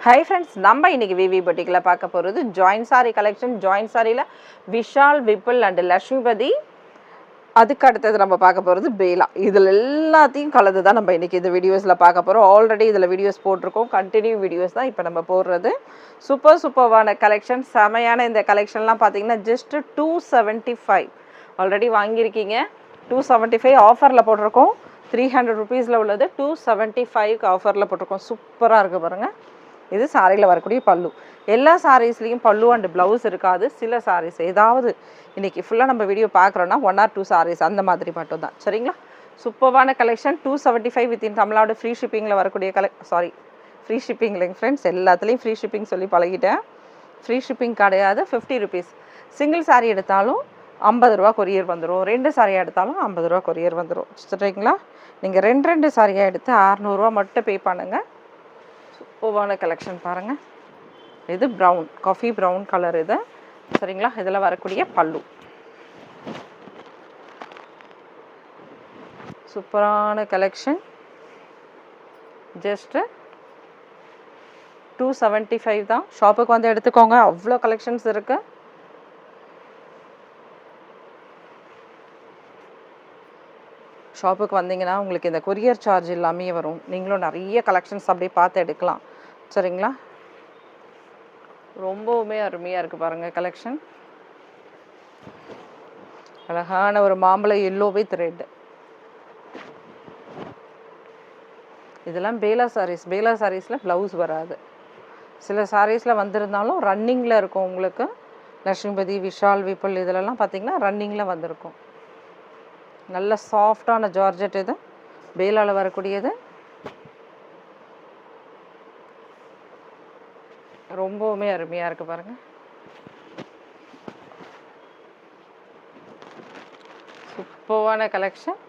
Hi friends, நம்ம இன்னைக்கு விவி பொட்டிக்ல பார்க்க போறது ஜாயின் சாரி கலெக்ஷன். ஜாயின் சாரில விஷால், விபுல் அண்ட் லட்சுமிபதி. அதுக்கு அடுத்தது நம்ம பார்க்க போகிறது பேலா. இதில் எல்லாத்தையும் கலந்து தான் நம்ம இன்றைக்கி இந்த வீடியோஸில் பார்க்க போகிறோம். ஆல்ரெடி இதில் வீடியோஸ் போட்டிருக்கோம், கண்டினியூ வீடியோஸ் தான் இப்போ நம்ம போடுறது. சூப்பர்வான கலெக்ஷன், செமையான இந்த கலெக்ஷன்லாம் பார்த்தீங்கன்னா ஜஸ்ட்டு 275 ஆல்ரெடி வாங்கியிருக்கீங்க. 275 ஆஃபரில் போட்டிருக்கோம். 300 ருபீஸில் உள்ளது 275க்கு ஆஃபரில் போட்டிருக்கோம். சூப்பராக இருக்குது பாருங்கள். இது சாரியில் வரக்கூடிய பல்லு. எல்லா சாரீஸ்லேயும் பல்லு அண்ட் ப்ளவுஸ் இருக்காது. சில சாரீஸ் ஏதாவது இன்றைக்கி ஃபுல்லாக நம்ம வீடியோ பார்க்குறோன்னா 1 or 2 சாரீஸ் அந்த மாதிரி மட்டும் தான். சரிங்களா? சூப்பர்வான கலெக்ஷன். 275 வித்தின் தமிழ்நாடு ஃப்ரீ ஷிப்பிங்கில் வரக்கூடிய ஃப்ரீ ஷிப்பிங் இல்லைங்க ஃப்ரெண்ட்ஸ், எல்லாத்துலேயும் ஃப்ரீ ஷிப்பிங் சொல்லி பழகிட்டேன். ஃப்ரீ ஷிப்பிங் கிடையாது. 50 ருபீஸ். சிங்கிள் சாரீ எடுத்தாலும் 50 ரூபா கொரியர் வந்துடும். 2 சாரியாக எடுத்தாலும் 50 ரூபா கொரியர் வந்துடும். சரிங்களா? நீங்கள் ரெண்டு சாரியாக எடுத்து 600 ரூபா மட்டும் பே பண்ணுங்கள். சூப்பர்வான கலெக்ஷன் பாருங்கள். இது ப்ரௌன், காஃபி ப்ரௌன் கலர் இது. சரிங்களா? இதில் வரக்கூடிய பல்லு சூப்பரான கலெக்ஷன். ஜஸ்ட்டு 275 தான். ஷாப்புக்கு வந்து எடுத்துக்கோங்க, அவ்வளோ கலெக்ஷன்ஸ் இருக்குது. ஷாப்புக்கு வந்தீங்கன்னா உங்களுக்கு இந்த கொரியர் சார்ஜ் எல்லாமே வரும். நீங்களும் நிறைய கலெக்ஷன்ஸ் அப்படியே பார்த்து எடுக்கலாம். சரிங்களா? ரொம்பவுமே அருமையாக இருக்குது பாருங்கள் கலெக்ஷன். அழகான ஒரு மாம்பழ எல்லோ வித் ரெட். இதெல்லாம் பேலா சாரீஸ். பேலா சாரீஸில் ப்ளவுஸ் வராது. சில சாரீஸில் வந்திருந்தாலும் ரன்னிங்கில் இருக்கும். உங்களுக்கு லட்சுமிபதி, விஷால், விபுல் இதிலெல்லாம் பார்த்திங்கன்னா ரன்னிங்கில் வந்திருக்கும். நல்ல சாஃப்டான ஜார்ஜெட் இது. பேலாவில் வரக்கூடியது. ரொம்பவுமே அருமையாக இருக்குது பாருங்கள். சூப்பரான கலெக்ஷன்.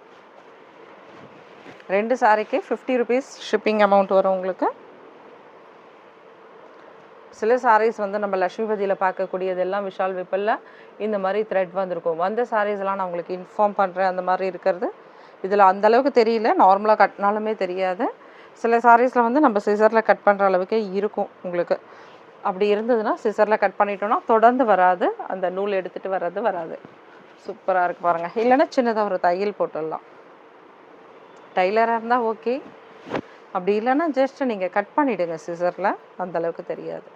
2 சாரிக்கு 50 ருபீஸ் ஷிப்பிங் அமௌண்ட் வரும் உங்களுக்கு. சில சாரீஸ் வந்து நம்ம லட்சுமிபதியில் பார்க்கக்கூடியது எல்லாம் விஷால், விபுலில் இந்த மாதிரி த்ரெட் வந்திருக்கும். வந்த சாரீஸ்லாம் நான் உங்களுக்கு இன்ஃபார்ம் பண்ணுறேன். அந்த மாதிரி இருக்கிறது இதில் அந்தளவுக்கு தெரியல. நார்மலாக கட்டினாலுமே தெரியாது. சில சாரீஸில் வந்து நம்ம சிசரில் கட் பண்ணுற அளவுக்கே இருக்கும் உங்களுக்கு. அப்படி இருந்ததுன்னா சிசரில் கட் பண்ணிட்டோன்னா தொடர்ந்து வராது. அந்த நூல் எடுத்துகிட்டு வராது. சூப்பராக இருக்குது பாருங்கள். இல்லைன்னா சின்னதாக ஒரு தையல் போட்டுடலாம். டைலராக இருந்தால் ஓகே. அப்படி இல்லைன்னா ஜஸ்ட்டு நீங்கள் கட் பண்ணிவிடுங்க சிசரில். அந்தளவுக்கு தெரியாது.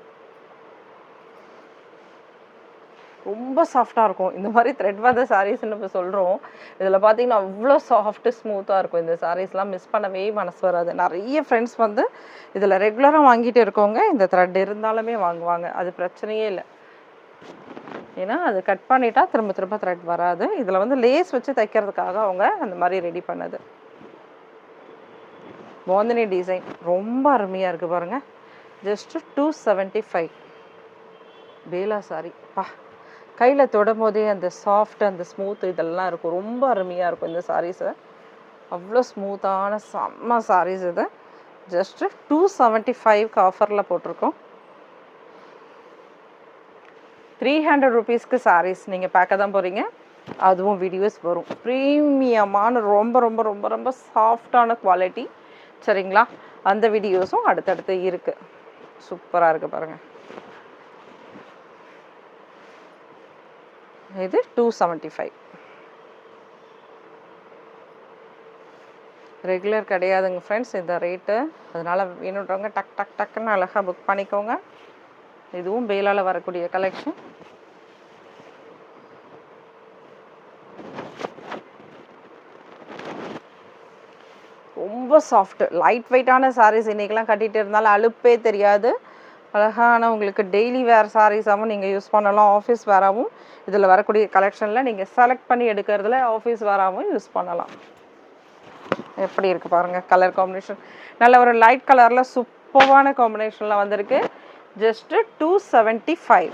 ரொம்ப சாஃப்டாக இருக்கும். இந்த மாதிரி த்ரெட் வந்த சாரீஸ்ன்னு நம்ம சொல்கிறோம். இதில் பார்த்தீங்கன்னா அவ்வளோ சாஃப்ட்டு ஸ்மூத்தாக இருக்கும். இந்த சாரீஸ்லாம் மிஸ் பண்ணவே மனசு வராது. நிறைய ஃப்ரெண்ட்ஸ் வந்து இதில் ரெகுலராக வாங்கிட்டு இருக்கவங்க இந்த த்ரெட் இருந்தாலுமே வாங்குவாங்க. அது பிரச்சனையே இல்லை. ஏன்னா அது கட் பண்ணிட்டா திரும்ப த்ரெட் வராது. இதில் வந்து லேஸ் வச்சு தைக்கிறதுக்காக அவங்க அந்த மாதிரி ரெடி பண்ணது. பாந்தினி டிசைன் ரொம்ப அருமையாக இருக்குது பாருங்கள். ஜஸ்ட்டு 275. பேலா சாரி பா, கையில் தொடும் போதே அந்த சாஃப்ட், அந்த ஸ்மூத் இதெல்லாம் இருக்கும். ரொம்ப அருமையாக இருக்கும் இந்த சாரீஸு. அவ்வளோ ஸ்மூத்தான செம்ம சாரீஸ் இது. ஜஸ்ட்டு 275க்கு ஆஃபரில் போட்டிருக்கோம். 300 ருபீஸ்க்கு சாரீஸ் நீங்கள் பார்க்க தான் போகிறீங்க. அதுவும் வீடியோஸ் வரும். ப்ரீமியமான ரொம்ப ரொம்ப ரொம்ப ரொம்ப சாஃப்டான குவாலிட்டி. சரிங்களா? அந்த வீடியோஸும் அடுத்தடுத்து இருக்குது. சூப்பராக இருக்குது பாருங்கள். இது 275. ரெகுலர் கிடையாதுங்க ஃப்ரெண்ட்ஸ் இந்த ரேட்டு. அதனால் வேணுன்றவங்க டக்குன்னு அழகாக புக் பண்ணிக்கோங்க. இதுவும் பேலாவில் வரக்கூடிய கலெக்ஷன். ரொம்ப சாஃப்ட்டு லைட் வெயிட்டான சாரீஸ். இன்றைக்கெலாம் கட்டிகிட்டு இருந்தாலும் அலுப்பே தெரியாது. அழகான உங்களுக்கு டெய்லி வேர் சாரீஸாகவும் நீங்கள் யூஸ் பண்ணலாம். ஆஃபீஸ் வேராகவும் இதில் வரக்கூடிய கலெக்ஷனில் நீங்கள் செலக்ட் பண்ணி எடுக்கிறதுல ஆஃபீஸ் வேராகவும் யூஸ் பண்ணலாம். எப்படி இருக்குது பாருங்கள் கலர் காம்பினேஷன். நல்ல ஒரு லைட் கலரில் சூப்பரான காம்பினேஷனில் வந்திருக்கு. ஜஸ்ட்டு 275.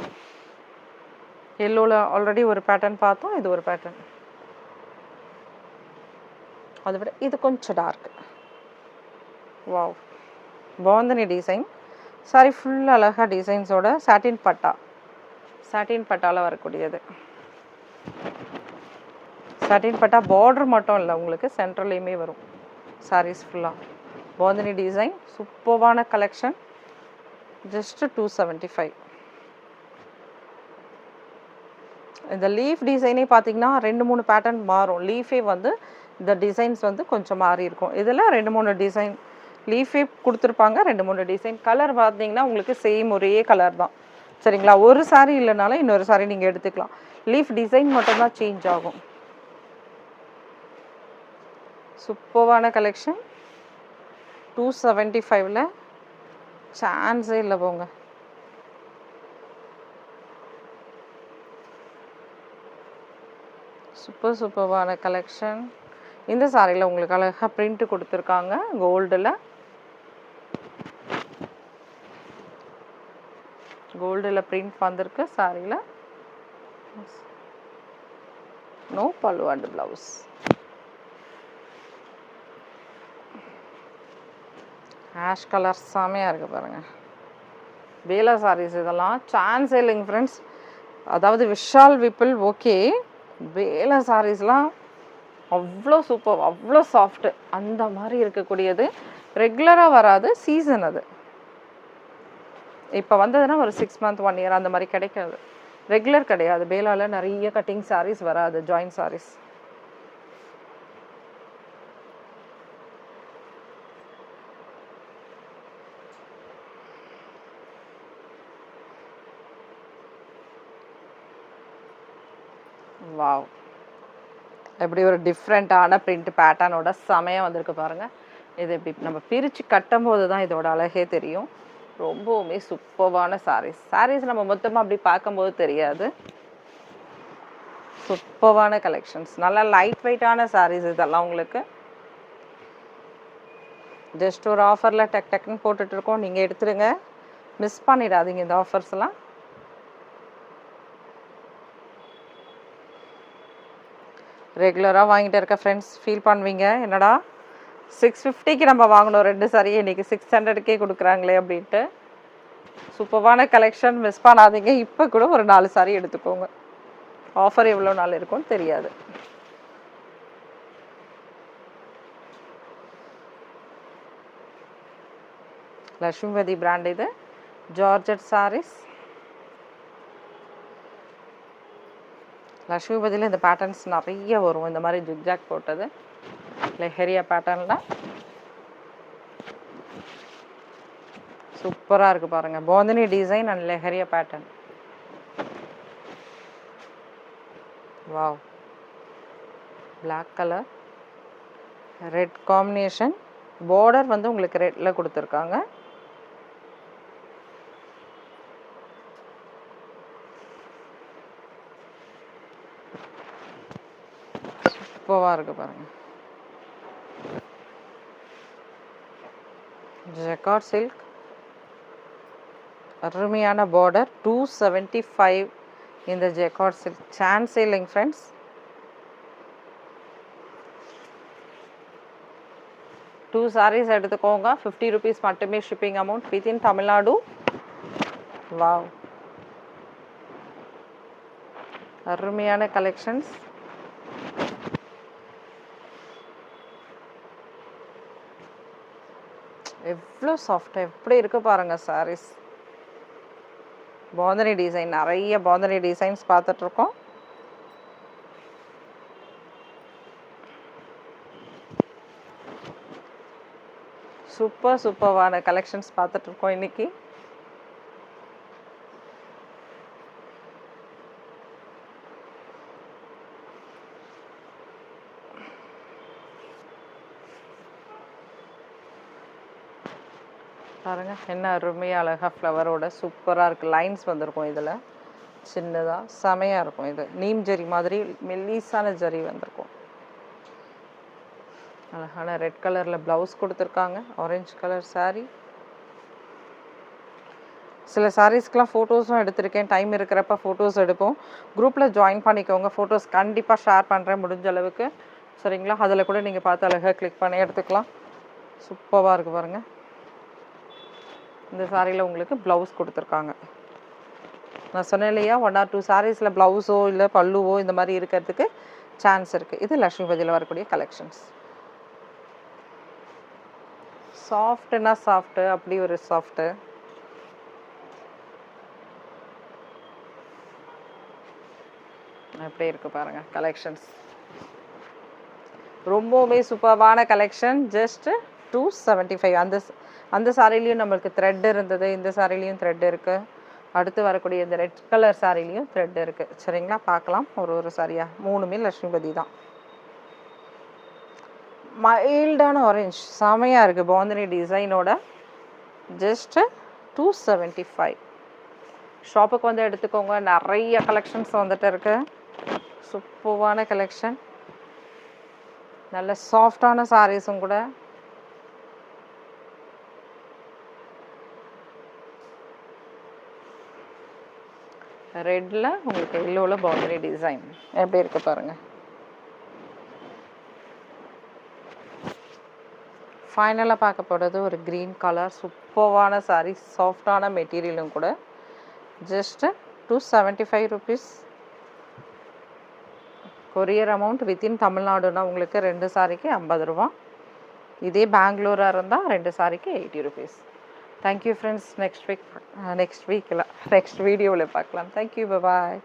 எல்லோவில் ஆல்ரெடி ஒரு பேட்டர்ன் பார்த்தோம். இது ஒரு பேட்டர்ன். அதை விட இது கொஞ்சம் dark. Wow, bandhani design. Sari full அழகாக டிசைன்ஸோட சாட்டின் பட்டாவில் வரக்கூடியது. சாட்டின் பட்டா பார்டர் மட்டும் இல்லை, உங்களுக்கு சென்ட்ரல்லையுமே வரும். சாரீஸ் ஃபுல்லாக பாந்தினி டிசைன். சூப்பரான கலெக்ஷன். ஜஸ்ட் 275. இந்த லீஃப் டிசைனே பார்த்தீங்கன்னா 2-3 பேட்டர்ன் மாறும். லீஃபே வந்து இந்த டிசைன்ஸ் வந்து கொஞ்சம் மாறி இருக்கும். இதில் 2-3 டிசைன் லீஃபே கொடுத்துருப்பாங்க. 2-3 டிசைன். கலர் பார்த்தீங்கன்னா உங்களுக்கு சேம் ஒரே கலர் தான். சரிங்களா? ஒரு சாரீ இல்லைனாலும் இன்னொரு சாரீ நீங்கள் எடுத்துக்கலாம். லீஃப் டிசைன் மட்டும்தான் சேஞ்ச் ஆகும். சூப்பர்வான கலெக்ஷன். 275ல் சான்ஸே இல்லை போங்க. சூப்பர்வான கலெக்ஷன். இந்த சாரியில் உங்களுக்கு அழகாக பிரிண்ட் கொடுத்துருக்காங்க கோல்டில் பிரிண்ட் வந்திருக்கு சாரியில். நோ பல்லு அண்ட் ப்ளவுஸ். ஆஷ் கலர் செமையாக இருக்குது பாருங்கள். வேலா சாரீஸ் இதெல்லாம் சான்ஸே இல்லைங்க ஃப்ரெண்ட்ஸ். அதாவது விஷால் விப்புல் ஓகே, வேலா சாரீஸ்லாம் அவ்வளோ சூப்பர், அவ்வளோ சாஃப்ட்டு, அந்த மாதிரி இருக்கக்கூடியது. ரெகுலராக வராது, சீசன் அது. இப்போ வந்ததுன்னா ஒரு 6 month 1 year அந்த மாதிரி கிடைக்காது. ரெகுலர் கிடையாது. பேலாவில் நிறைய கட்டிங் சாரீஸ் வராது, ஜாயின் சாரீஸ். வாவ், எப்படி ஒரு டிஃப்ரெண்ட்டான பிரிண்ட் பேட்டர்னோட செமையாக வந்திருக்கு பாருங்கள். இது இப்படி நம்ம பிரித்து கட்டும் போது தான் இதோட அழகே தெரியும். ரொம்பவுமே சூப்பர்வான சாரீஸ் நம்ம மொத்தமாக அப்படி பார்க்கும்போது தெரியாது. சூப்பர்வான கலெக்ஷன்ஸ். நல்லா லைட் வெயிட்டான சாரீஸ் இதெல்லாம் உங்களுக்கு. ஜஸ்ட் ஒரு ஆஃபரில் டக்குன்னு போட்டுட்ருக்கோம், நீங்கள் எடுத்துடுங்க, மிஸ் பண்ணிடாதீங்க இந்த ஆஃபர்ஸ்லாம். ரெகுலராக வாங்கிட்டு இருக்க ஃப்ரெண்ட்ஸ் ஃபீல் பண்ணுவீங்க, என்னடா 650க்கு நம்ம வாங்கணும் 2 சாரி, இன்றைக்கி 600க்கே கொடுக்குறாங்களே அப்படின்ட்டு. சூப்பர்வான கலெக்ஷன், மிஸ் பண்ணாதீங்க. இப்போ கூட ஒரு 4 சாரி எடுத்துக்கோங்க. ஆஃபர் எவ்வளோ நாள் இருக்கும்னு தெரியாது. லக்ஷ்மிபதி பிராண்ட் இது. ஜார்ஜெட் சாரீஸ். லக்ஷ்மிபதியில் இந்த பேட்டர்ன்ஸ் நிறைய வரும். இந்த மாதிரி ஜிக்ஜாக் போட்டது லெஹரியா பேட்டர்னில் சூப்பராக இருக்குது பாருங்கள். Bandhani design and leheriya pattern. Wow, black colour red combination. Border வந்து உங்களுக்கு ரெட்டில் கொடுத்துருக்காங்க. சூப்பராக இருக்குது பாருங்கள். ஜக்கார்ட் சில்க், அருமையான பார்டர். 275 இந்த ஜக்கார்ட் சில்க். சான்ஸே இல்லைங்க ஃப்ரெண்ட்ஸ். டூ சாரீஸ் எடுத்துக்கோங்க. 50 rupees மட்டுமே shipping amount within Tamil Nadu. Wow, அருமையான கலெக்ஷன்ஸ். எவ்வளோ சாஃப்டாக எப்படி இருக்குது பாருங்கள் சாரீஸ். பாந்தனி டிசைன், நிறைய பாந்தனி டிசைன்ஸ் பார்த்துட்ருக்கோம். சூப்பர்வான கலெக்ஷன்ஸ் பார்த்துட்ருக்கோம் இன்றைக்கி. பாருங்கள் என்ன அருமையாக அழகாக ஃப்ளவரோட சூப்பராக இருக்குது. லைன்ஸ் வந்திருக்கும் இதில் சின்னதாக, செமையாக இருக்கும். இது நீம் ஜரி மாதிரி மெல்லிசான ஜரி வந்திருக்கும். அழகான ரெட் கலரில் ப்ளவுஸ் கொடுத்துருக்காங்க. Orange colour sari. சில சாரீஸ்க்கெலாம் ஃபோட்டோஸும் எடுத்திருக்கேன். டைம் இருக்கிறப்ப ஃபோட்டோஸ் எடுப்போம். குரூப்பில் ஜாயின் பண்ணிக்கோங்க. ஃபோட்டோஸ் கண்டிப்பாக ஷேர் பண்ணுறேன் முடிஞ்ச அளவுக்கு. சரிங்களா? அதில் கூட நீங்கள் பார்த்து அழகாக கிளிக் பண்ணி எடுத்துக்கலாம். சூப்பராக இருக்குது பாருங்கள். இந்த சாரியில் உங்களுக்கு ப்ளவுஸ் கொடுத்துருக்காங்க. நான் சொன்னேன் இல்லையா, 1 or 2 சாரீஸில் ப்ளவுஸோ இல்லை பல்லுவோ இந்த மாதிரி இருக்கிறதுக்கு சான்ஸ் இருக்குது. இது லக்ஷ்மிபதியில் வரக்கூடிய கலெக்ஷன்ஸ். சாஃப்ட்டுன்னா சாஃப்ட்டு, அப்படி ஒரு சாஃப்ட்டு. எப்படி இருக்கு பாருங்க கலெக்ஷன்ஸ். ரொம்பவுமே சூப்பர்வான கலெக்ஷன். ஜஸ்ட் 275. அந்த சாரிலையும் நம்மளுக்கு த்ரெட் இருந்தது, இந்த சாரிலையும் த்ரெட் இருக்கு. அடுத்து வரக்கூடிய இந்த ரெட் கலர் சாரிலையும் த்ரெட் இருக்கு. சரிங்களா, பார்க்கலாம் ஒரு சாரியா. மூணுமே லட்சுமிபதி தான். மைல்டான ஆரஞ்ச் செமையா இருக்கு, பாந்தினி டிசைனோட. ஜஸ்ட் 275. ஷாப்புக்கு வந்து எடுத்துக்கோங்க, நிறைய கலெக்ஷன்ஸ் வந்துட்டு இருக்கு. சூப்பர்வான கலெக்ஷன், நல்ல சாஃப்டான சாரீஸும் கூட. ரெட்ல உங்களுக்கு எல்லோவில் பாந்தினி டிசைன் எப்படி இருக்கு பாருங்க. ஃபைனலாக பார்க்க போகிறது ஒரு க்ரீன் கலர் சூப்பர்வான சாரீ, சாஃப்டான மெட்டீரியலும் கூட. Just 275 rupees. Courier amount within தமிழ்நாடுனா உங்களுக்கு 2 சாரிக்கு 50 ரூபா. இதே பெங்களூராக இருந்தால் 2 சாரிக்கு 80 ருபீஸ். Thank you friends. நெக்ஸ்ட் வீடியோவில் பார்க்கலாம். தேங்க்யூ, பாய்.